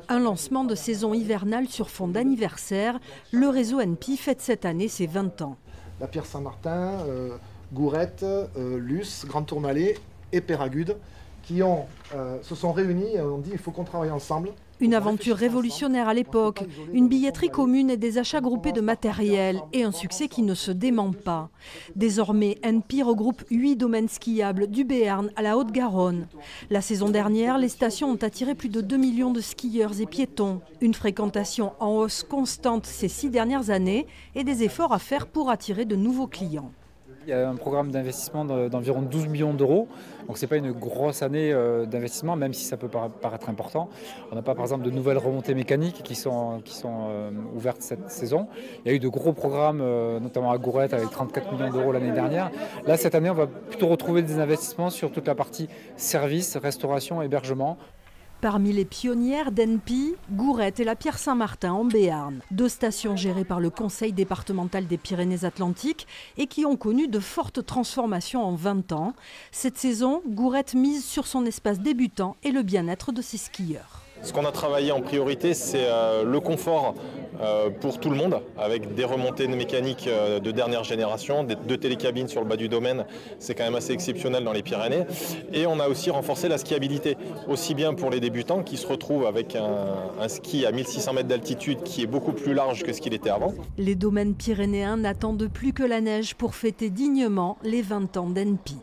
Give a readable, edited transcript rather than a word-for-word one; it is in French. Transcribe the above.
Un lancement de saison hivernale sur fond d'anniversaire. Le réseau NP fête cette année ses 20 ans. La Pierre Saint-Martin, Gourette, Luce, Grand Tourmalet et Péragude qui se sont réunis et ont dit il faut qu'on travaille ensemble. Une aventure révolutionnaire à l'époque, une billetterie commune et des achats groupés de matériel et un succès qui ne se dément pas. Désormais, NP regroupe 8 domaines skiables du Béarn à la Haute-Garonne. La saison dernière, les stations ont attiré plus de 2 millions de skieurs et piétons. Une fréquentation en hausse constante ces 6 dernières années et des efforts à faire pour attirer de nouveaux clients. Il y a un programme d'investissement d'environ 12 millions d'euros. Donc ce n'est pas une grosse année d'investissement, même si ça peut paraître important. On n'a pas par exemple de nouvelles remontées mécaniques qui sont ouvertes cette saison. Il y a eu de gros programmes, notamment à Gourette avec 34 millions d'euros l'année dernière. Là, cette année, on va plutôt retrouver des investissements sur toute la partie service, restauration, hébergement. Parmi les pionnières d'NP, Gourette et la Pierre Saint-Martin en Béarn. 2 stations gérées par le Conseil départemental des Pyrénées-Atlantiques et qui ont connu de fortes transformations en 20 ans. Cette saison, Gourette mise sur son espace débutant et le bien-être de ses skieurs. Ce qu'on a travaillé en priorité, c'est le confort pour tout le monde, avec des remontées mécaniques de dernière génération, 2 télécabines sur le bas du domaine, c'est quand même assez exceptionnel dans les Pyrénées. Et on a aussi renforcé la skiabilité, aussi bien pour les débutants qui se retrouvent avec un ski à 1600 mètres d'altitude qui est beaucoup plus large que ce qu'il était avant. Les domaines pyrénéens n'attendent plus que la neige pour fêter dignement les 20 ans d'NP.